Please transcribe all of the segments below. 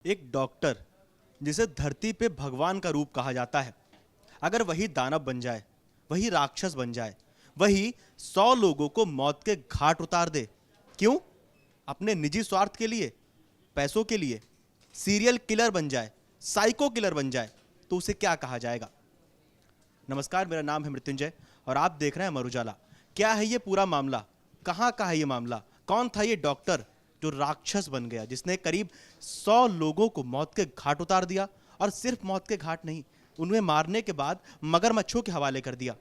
एक डॉक्टर जिसे धरती पे भगवान का रूप कहा जाता है, अगर वही दानव बन जाए, वही राक्षस बन जाए, वही 100 लोगों को मौत के घाट उतार दे, क्यों? अपने निजी स्वार्थ के लिए, पैसों के लिए, सीरियल किलर बन जाए, साइको किलर बन जाए, तो उसे क्या कहा जाएगा? नमस्कार, मेरा नाम है मृत्युंजय और आप देख रहे हैं अमर उजाला। क्या है ये पूरा मामला? कहाँ का है ये मामला? कौन था ये डॉक्टर जो राक्षस बन गया, जिसने करीब 100 लोगों को मौत के घाट उतार दिया? और सिर्फ मौत के घाट नहीं, उन्हें मारने के बाद मगरमच्छों के हवाले कर दिया।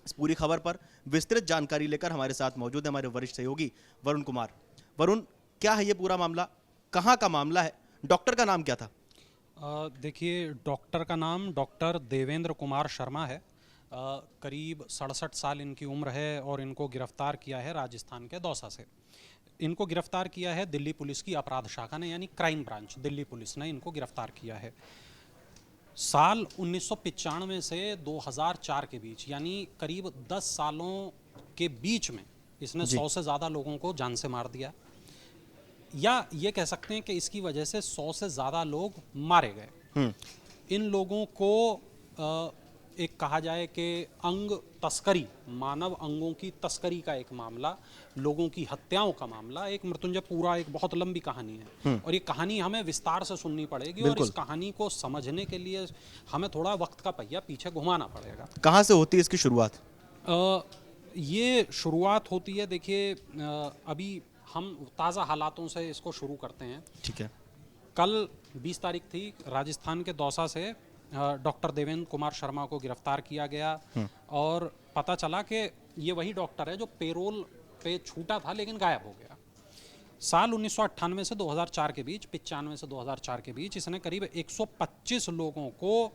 इस पूरी खबर पर विस्तृत जानकारी लेकर हमारे साथ मौजूद है हमारे वरिष्ठ सहयोगी वरुण कुमार। वरुण, क्या है ये पूरा मामला? कहाँ का मामला है? डॉक्टर का नाम क्या था? देखिए, डॉक्टर का नाम डॉक्टर देवेंद्र कुमार शर्मा है। करीब 67 साल इनकी उम्र है और इनको गिरफ्तार किया है राजस्थान के दौसा से। इनको गिरफ्तार किया है दिल्ली पुलिस की अपराध शाखा ने, यानी क्राइम ब्रांच दिल्ली पुलिस ने इनको गिरफ्तार किया है। साल 1995 से 2004 के बीच, यानी करीब 10 सालों के बीच में इसने 100 से ज़्यादा लोगों को जान से मार दिया, या ये कह सकते हैं कि इसकी वजह से 100 से ज़्यादा लोग मारे गए। इन लोगों को एक कहा जाए कि अंग तस्करी, मानव अंगों की तस्करी का एक मामला, लोगों की हत्याओं का मामला, एक मृत्युंजय पूरा एक बहुत लंबी कहानी है और ये कहानी हमें विस्तार से सुननी पड़ेगी और इस कहानी को समझने के लिए हमें थोड़ा वक्त का पहिया पीछे घुमाना पड़ेगा। कहाँ से होती है इसकी शुरुआत? ये शुरुआत होती है, देखिए, अभी हम ताज़ा हालातों से इसको शुरू करते हैं। ठीक है। कल 20 तारीख थी, राजस्थान के दौसा से डॉक्टर देवेंद्र कुमार शर्मा को गिरफ्तार किया गया और पता चला कि ये वही डॉक्टर है जो पेरोल पे छूटा था लेकिन गायब हो गया। साल 1998 से 2004 के बीच, 95 से 2004 के बीच इसने करीब 125 लोगों को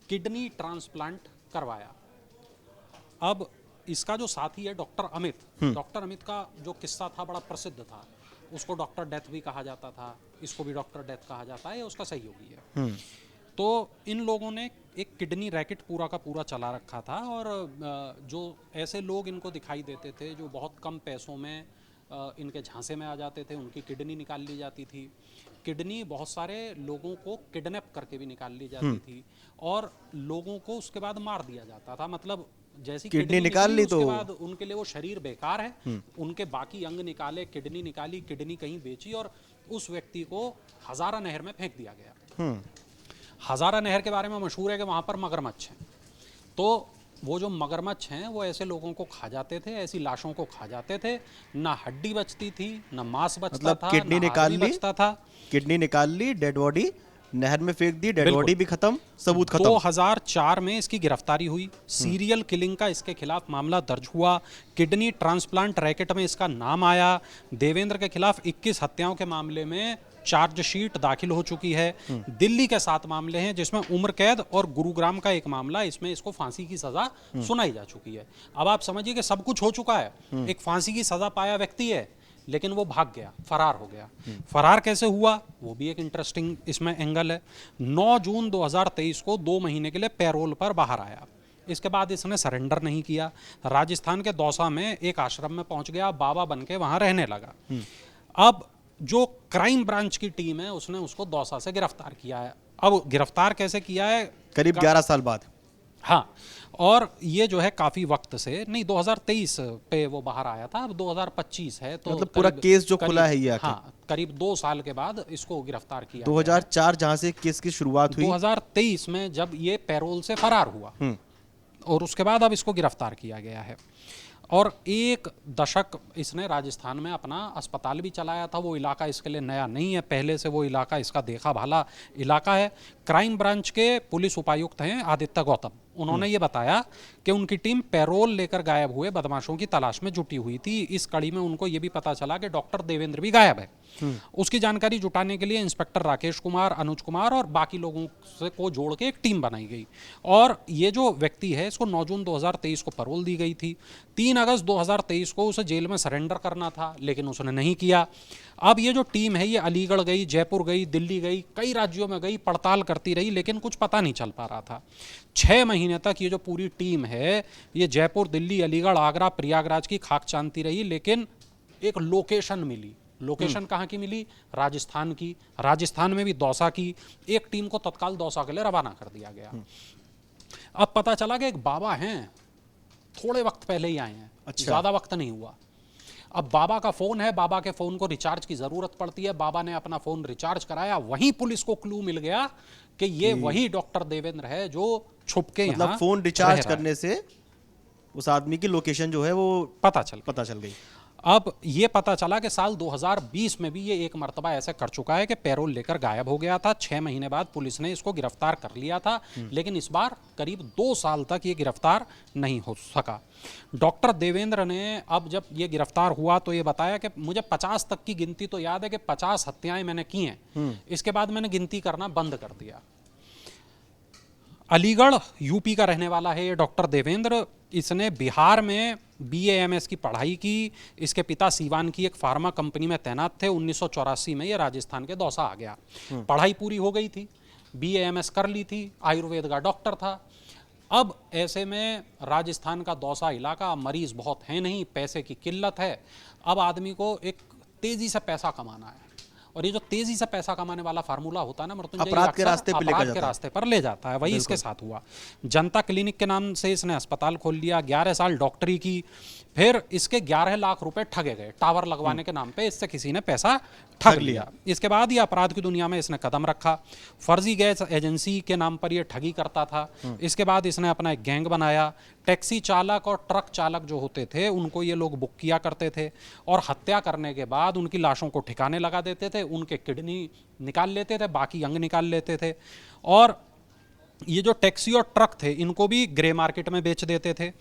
किडनी ट्रांसप्लांट करवाया। अब इसका जो साथी है डॉक्टर अमित का जो किस्सा था बड़ा प्रसिद्ध था। उसको डॉक्टर डेथ भी कहा जाता था, इसको भी डॉक्टर डेथ कहा जाता है, ये उसका सहयोगी है। तो इन लोगों ने एक किडनी रैकेट पूरा का पूरा चला रखा था और जो ऐसे लोग इनको दिखाई देते थे जो बहुत कम पैसों में इनके झांसे में आ जाते थे, उनकी किडनी निकाल ली जाती थी। किडनी बहुत सारे लोगों को किडनैप करके भी निकाल ली जाती थी और लोगों को उसके बाद मार दिया जाता था। मतलब जैसी किडनी निकाल ली तो उसके बाद उनके लिए वो शरीर बेकार है, उनके बाकी अंग निकाले, किडनी निकाली, किडनी कहीं बेची और उस व्यक्ति को हजारा नहर में फेंक दिया गया। हजारा नहर के बारे में मशहूर है कि वहाँ पर मगरमच्छ हैं, तो वो जो मगरमच्छ हैं वो ऐसे लोगों को खा जाते थे, ऐसी लाशों को खा जाते थे। ना हड्डी बचती थी, ना मांस बचता था, किडनी निकाल ली, बचता था। किडनी निकाल ली, डेड बॉडी नहर में फेंक दी, डेड बॉडी भी खत्म, सबूत खत्म। 2004 में इसकी गिरफ्तारी हुई। सीरियल किलिंग का इसके खिलाफ मामला दर्ज हुआ। किडनी ट्रांसप्लांट रैकेट में इसका नाम आया। देवेंद्र के खिलाफ 21 हत्याओं के मामले में चार्जशीट दाखिल हो चुकी है। दिल्ली के 7 मामले हैं जिसमें उम्र कैद और गुरुग्राम का एक मामला, इसमें इसको फांसी की सजा सुनाई जा चुकी है। अब आप समझिए कि सब कुछ हो चुका है। एक फांसी की सजा पाया व्यक्ति है लेकिन वो भाग गया, फरार हो गया। फरार कैसे हुआ वो भी एक इंटरेस्टिंग इसमें एंगल है। 9 जून 2023 को 2 महीने के लिए पैरोल पर बाहर आया। इसके बाद इसने सरेंडर नहीं किया। राजस्थान के दौसा में एक आश्रम में पहुंच गया, बाबा बन के वहां रहने लगा। अब जो क्राइम ब्रांच की टीम है उसने उसको दौसा से गिरफ्तार किया है। अब गिरफ्तार कैसे किया है? करीब 11 साल बाद। हाँ, और ये जो है काफी वक्त से नहीं, 2023 पे वो बाहर आया था, अब 2025 है, तो मतलब पूरा केस जो खुला है ये हाँ, करीब 2 साल के बाद इसको गिरफ्तार किया। 2004 जहां से केस की शुरुआत हुई, 2023 में जब ये पैरोल से फरार हुआ और उसके बाद अब इसको गिरफ्तार किया गया है। और 1 दशक इसने राजस्थान में अपना अस्पताल भी चलाया था। वो इलाका इसके लिए नया नहीं है, पहले से वो इलाका इसका देखा भाला इलाका है। क्राइम ब्रांच के पुलिस उपायुक्त हैं आदित्य गौतम। उन्होंने ये बताया कि उनकी टीम पैरोल लेकर गायब हुए बदमाशों की तलाश में जुटी हुई थी। इस कड़ी में उनको ये भी पता चला कि डॉक्टर देवेंद्र भी गायब है। उसकी जानकारी जुटाने के लिए इंस्पेक्टर राकेश कुमार, अनुज कुमार और बाकी लोगों से को जोड़ के एक टीम बनाई गई और ये जो व्यक्ति है इसको 9 जून 2023 को पैरोल दी गई थी। 3 अगस्त 2023 को उसे जेल में सरेंडर करना था लेकिन उसने नहीं किया। अब ये जो टीम है ये अलीगढ़ गई, जयपुर गई, दिल्ली गई, कई राज्यों में गई, पड़ताल करती रही लेकिन कुछ पता नहीं चल पा रहा था। 6 महीने तक ये जो पूरी टीम है ये जयपुर, दिल्ली, अलीगढ़, आगरा, प्रयागराज की खाक छानती रही लेकिन एक लोकेशन मिली लोकेशन कहाँ की मिली? राजस्थान की। राजस्थान में भी दौसा की। एक टीम को तत्काल दौसा के लिए रवाना कर दिया गया। अब पता चला कि एक बाबा हैं, थोड़े वक्त पहले ही आए हैं, अच्छा। ज्यादा वक्त नहीं हुआ। अब बाबा का फोन है, बाबा के फोन को रिचार्ज की जरूरत पड़ती है, बाबा ने अपना फोन रिचार्ज कराया, वहीं पुलिस को क्लू मिल गया कि ये वही डॉक्टर देवेंद्र है जो छुप के मतलब यहाँ फोन रिचार्ज रह रहा है। करने से उस आदमी की लोकेशन जो है वो पता चल गई। अब ये पता चला कि साल 2020 में भी ये एक मर्तबा ऐसे कर चुका है कि पैरोल लेकर गायब हो गया था। 6 महीने बाद पुलिस ने इसको गिरफ्तार कर लिया था, लेकिन इस बार करीब 2 साल तक ये गिरफ्तार नहीं हो सका। डॉक्टर देवेंद्र ने अब जब ये गिरफ्तार हुआ तो ये बताया कि मुझे 50 तक की गिनती तो याद है कि 50 हत्याएं मैंने की हैं, इसके बाद मैंने गिनती करना बंद कर दिया। अलीगढ़ यूपी का रहने वाला है ये डॉक्टर देवेंद्र। इसने बिहार में BAMS की पढ़ाई की। इसके पिता सीवान की एक फार्मा कंपनी में तैनात थे। 1984 में ये राजस्थान के दौसा आ गया। पढ़ाई पूरी हो गई थी, BAMS कर ली थी, आयुर्वेद का डॉक्टर था। अब ऐसे में राजस्थान का दौसा इलाका, मरीज बहुत हैं नहीं, पैसे की किल्लत है। अब आदमी को एक तेजी से पैसा कमाना है, और ये जो तेजी से पैसा कमाने वाला फार्मूला होता है ना मृत्युंजय, अपराध के रास्ते पे लेकर अपराध जाता के है। रास्ते पर ले जाता है। वही इसके साथ हुआ। जनता क्लिनिक के नाम से इसने अस्पताल खोल लिया, 11 साल डॉक्टरी की, फिर इसके 11 लाख रुपए ठगे गए टावर लगवाने के नाम पे। इससे किसी ने पैसा ठग लिया। इसके बाद ये अपराध की दुनिया में इसने कदम रखा। फर्जी गैस एजेंसी के नाम पर ये ठगी करता था। इसके बाद इसने अपना एक गैंग बनाया। टैक्सी चालक और ट्रक चालक जो होते थे उनको ये लोग बुक किया करते थे, और हत्या करने के बाद उनकी लाशों को ठिकाने लगा देते थे, उनके किडनी निकाल लेते थे, बाकी अंग निकाल लेते थे। और ये जो टैक्सी और ट्रक थे इनको भी ग्रे मार्केट में बेच देते थे।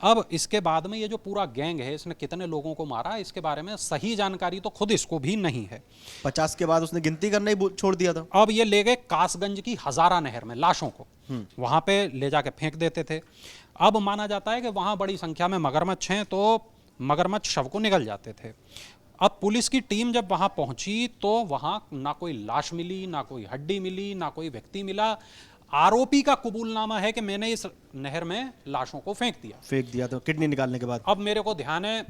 अब इसके बाद में ये जो पूरा गैंग है, इसने कितने लोगों को मारा इसके बारे में सही जानकारी तो खुद इसको भी नहीं है। 50 के बाद उसने गिनती करना ही छोड़ दिया था। अब ये ले गए कासगंज की हजारा नहर में लाशों को, वहां पे ले जाके फेंक देते थे। अब माना जाता है कि वहां बड़ी संख्या में मगरमच्छ हैं, तो मगरमच्छ शव को निगल जाते थे। अब पुलिस की टीम जब वहां पहुंची तो वहां ना कोई लाश मिली, ना कोई हड्डी मिली, ना कोई व्यक्ति मिला। आरोपी का कबूलनामा है कि मैंने इस नहर में लाशों को फेंक दिया तो किडनी निकालने के बाद। अब मेरे को ध्यान है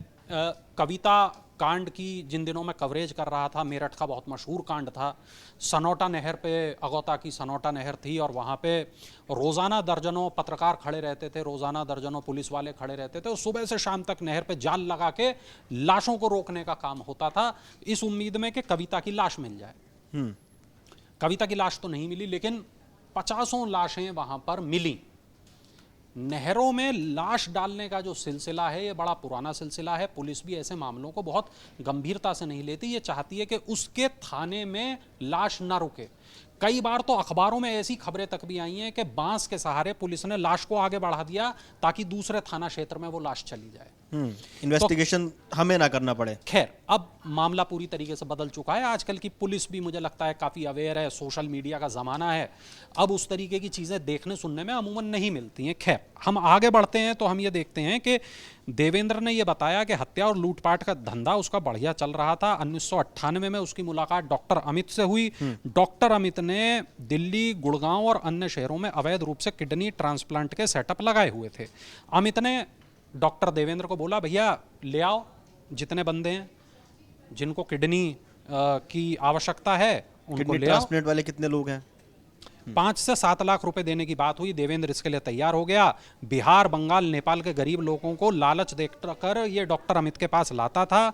कविता कांड की जिन दिनों में कवरेज कर रहा था, मेरठ का बहुत मशहूर कांड था। सनोटा नहर पे, अगौता की सनोटा नहर थी, और वहाँ पे रोज़ाना दर्जनों पत्रकार खड़े रहते थे, रोज़ाना दर्जनों पुलिस वाले खड़े रहते थे, और सुबह से शाम तक नहर पे जाल लगा के लाशों को रोकने का काम होता था, इस उम्मीद में कि कविता की लाश मिल जाए। कविता की लाश तो नहीं मिली, लेकिन 50 लाशें वहाँ पर मिली। नहरों में लाश डालने का जो सिलसिला है ये बड़ा पुराना सिलसिला है। पुलिस भी ऐसे मामलों को बहुत गंभीरता से नहीं लेती। ये चाहती है कि उसके थाने में लाश ना रुके। कई बार तो अखबारों में ऐसी खबरें तक भी आई हैं कि बांस के सहारे पुलिस ने लाश को आगे बढ़ा दिया ताकि दूसरे थाना क्षेत्र में वो लाश चली जाए, इन्वेस्टिगेशन हमें ना करना पड़े। खैर, अब मामला पूरी तरीके से बदल चुका है। आजकल की पुलिस भी मुझे लगता है काफ़ी अवेयर है, सोशल मीडिया का ज़माना है। अब उस तरीके की चीज़ें देखने सुनने में अमूमन नहीं मिलती हैं। खैर, हम आगे बढ़ते हैं तो हम ये देखते हैं कि देवेंद्र ने ये बताया कि हत्या और लूटपाट का धंधा उसका बढ़िया चल रहा था। 1998 में उसकी मुलाकात डॉक्टर अमित से हुई। डॉक्टर अमित ने दिल्ली, गुड़गांव और अन्य शहरों में अवैध रूप से किडनी ट्रांसप्लांट के सेटअप लगाए हुए थे। अमित ने डॉक्टर देवेंद्र को बोला, भैया ले आओ जितने बंदे हैं जिनको किडनी की आवश्यकता है उनको किडनी ले आओ। ट्रांसप्लांट वाले कितने लोग हैं? 5 से 7 लाख रुपए देने की बात हुई। देवेंद्र इसके लिए तैयार हो गया। बिहार, बंगाल, नेपाल के गरीब लोगों को लालच देकर ये डॉक्टर अमित के पास लाता था।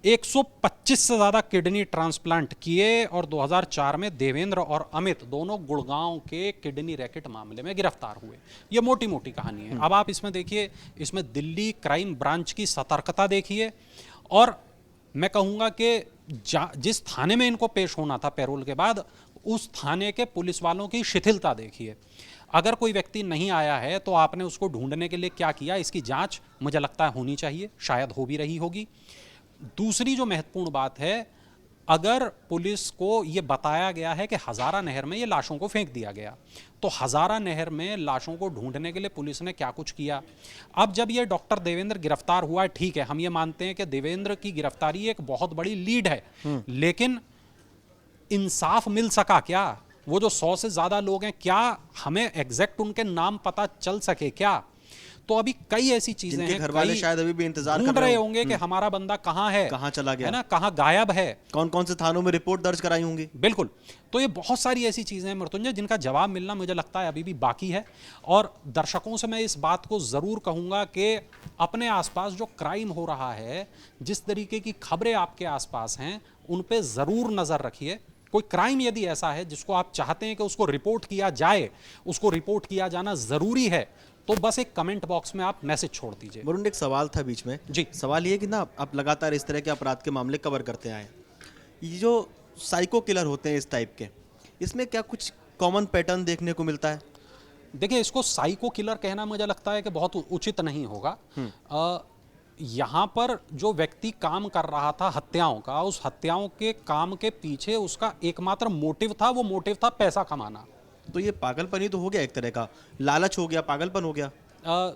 125 से ज़्यादा किडनी ट्रांसप्लांट किए, और 2004 में देवेंद्र और अमित दोनों गुड़गांव के किडनी रैकेट मामले में गिरफ्तार हुए। ये मोटी मोटी कहानी है। अब आप इसमें देखिए, इसमें दिल्ली क्राइम ब्रांच की सतर्कता देखिए, और मैं कहूँगा कि जिस थाने में इनको पेश होना था पैरोल के बाद, उस थाने के पुलिस वालों की शिथिलता देखिए। अगर कोई व्यक्ति नहीं आया है तो आपने उसको ढूंढने के लिए क्या किया, इसकी जांच मुझे लगता है होनी चाहिए, शायद हो भी रही होगी। दूसरी जो महत्वपूर्ण बात है, अगर पुलिस को ये बताया गया है कि हजारा नहर में ये लाशों को फेंक दिया गया, तो हजारा नहर में लाशों को ढूंढने के लिए पुलिस ने क्या कुछ किया। अब जब ये डॉक्टर देवेंद्र गिरफ्तार हुआ है, ठीक है, हम ये मानते हैं कि देवेंद्र की गिरफ्तारी एक बहुत बड़ी लीड है, लेकिन इंसाफ मिल सका क्या? वो जो 100 से ज्यादा लोग हैं, क्या हमें एग्जैक्ट उनके नाम पता चल सके क्या? तो अभी कई ऐसी चीजें जिनके हैं, घर वाले कई शायद अभी भी इंतजार कर ढूंढ रहे रहे हों। होंगे कि हमारा बंदा कहाँ है, कहाँ चला है गया, ना, कहाँ गायब है। कौन कौन से थानों में रिपोर्ट दर्ज कराई होंगी। बिल्कुल। तो ये बहुत सारी ऐसी चीज़ें हैं मृत्युंजय, जिनका जवाब मिलना मुझे लगता है अभी भी बाकी है। और दर्शकों से मैं इस बात को ज़रूर कहूँगा कि अपने आसपास जो क्राइम हो रहा है, जिस तरीके की खबरें आपके आसपास हैं, उन पे ज़रूर नज़र रखिए। कोई क्राइम यदि ऐसा है जिसको आप चाहते हैं कि उसको रिपोर्ट किया जाए, उसको रिपोर्ट किया जाना ज़रूरी है, तो बस एक कमेंट बॉक्स में आप मैसेज छोड़ दीजिए। वरुण, एक सवाल था बीच में। जी। सवाल ये कि ना आप लगातार इस तरह के अपराध के मामले कवर करते आए हैं, ये जो साइको किलर होते हैं इस टाइप के, इसमें क्या कुछ कॉमन पैटर्न देखने को मिलता है? देखिए, इसको साइको किलर कहना मुझे लगता है कि बहुत उचित नहीं होगा। यहाँ पर जो व्यक्ति काम कर रहा था हत्याओं का, उस हत्याओं के काम के पीछे उसका एकमात्र मोटिव था, वो मोटिव था पैसा कमाना। तो ये पागलपन ही तो हो गया, एक तरह का लालच हो गया, पागलपन हो गया।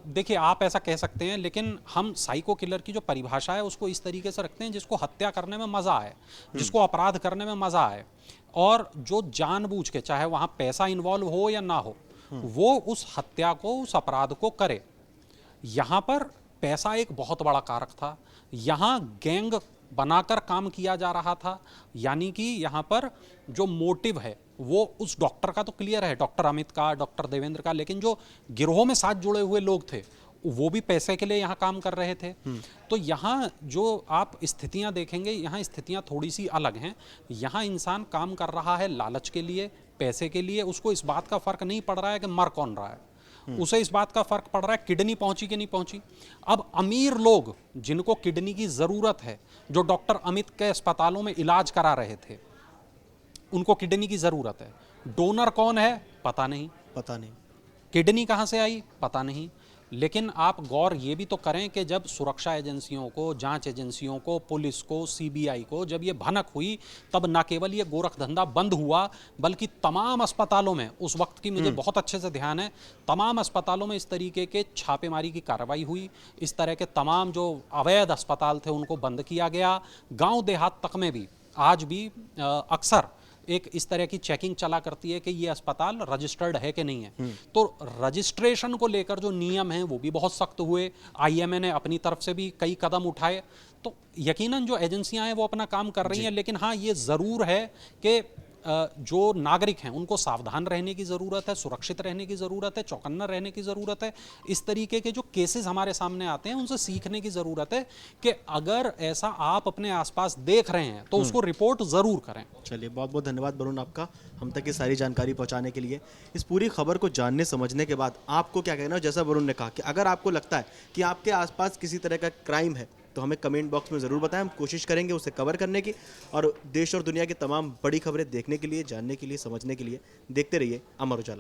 देखिए, आप ऐसा कह सकते हैं, लेकिन हम साइको किलर की जो परिभाषा है उसको इस तरीके से रखते हैं जिसको हत्या करने में मजा आए, जिसको अपराध करने में मजा आए, और जो जानबूझ के, चाहे वहां पैसा इन्वॉल्व हो या ना हो, वो उस हत्या को, उस अपराध को करे। यहाँ पर पैसा एक बहुत बड़ा कारक था। यहाँ गैंग बनाकर काम किया जा रहा था, यानी कि यहाँ पर जो मोटिव है वो उस डॉक्टर का तो क्लियर है, डॉक्टर अमित का, डॉक्टर देवेंद्र का, लेकिन जो गिरोह में साथ जुड़े हुए लोग थे वो भी पैसे के लिए यहाँ काम कर रहे थे। तो यहाँ जो आप स्थितियाँ देखेंगे, यहाँ स्थितियाँ थोड़ी सी अलग हैं। यहाँ इंसान काम कर रहा है लालच के लिए, पैसे के लिए। उसको इस बात का फर्क नहीं पड़ रहा है कि मर कौन रहा है, उसे इस बात का फर्क पड़ रहा है किडनी पहुंची कि नहीं पहुंची। अब अमीर लोग जिनको किडनी की जरूरत है, जो डॉक्टर अमित के अस्पतालों में इलाज करा रहे थे, उनको किडनी की जरूरत है। डोनर कौन है पता नहीं, पता नहीं। किडनी कहां से आई पता नहीं। लेकिन आप गौर ये भी तो करें कि जब सुरक्षा एजेंसियों को, जांच एजेंसियों को, पुलिस को, सीबीआई को जब ये भनक हुई, तब न केवल ये गोरख धंधा बंद हुआ, बल्कि तमाम अस्पतालों में, उस वक्त की मुझे बहुत अच्छे से ध्यान है, तमाम अस्पतालों में इस तरीके के छापेमारी की कार्रवाई हुई। इस तरह के तमाम जो अवैध अस्पताल थे उनको बंद किया गया। गाँव देहात तक में भी आज भी अक्सर एक इस तरह की चेकिंग चला करती है कि ये अस्पताल रजिस्टर्ड है कि नहीं है। तो रजिस्ट्रेशन को लेकर जो नियम हैं वो भी बहुत सख्त हुए। आईएमए ने अपनी तरफ से भी कई कदम उठाए। तो यकीनन जो एजेंसियां हैं वो अपना काम कर रही हैं, लेकिन हाँ, ये ज़रूर है कि जो नागरिक हैं उनको सावधान रहने की ज़रूरत है, सुरक्षित रहने की ज़रूरत है, चौकन्ना रहने की ज़रूरत है। इस तरीके के जो केसेस हमारे सामने आते हैं उनसे सीखने की ज़रूरत है कि अगर ऐसा आप अपने आसपास देख रहे हैं तो उसको रिपोर्ट ज़रूर करें। चलिए, बहुत बहुत धन्यवाद वरुण आपका, हम तक ये सारी जानकारी पहुंचाने के लिए। इस पूरी खबर को जानने समझने के बाद आपको क्या कहना है? जैसा वरुण ने कहा कि अगर आपको लगता है कि आपके आसपास किसी तरह का क्राइम है तो हमें कमेंट बॉक्स में ज़रूर बताएं, हम कोशिश करेंगे उसे कवर करने की। और देश और दुनिया की तमाम बड़ी खबरें देखने के लिए, जानने के लिए, समझने के लिए देखते रहिए अमर उजाला।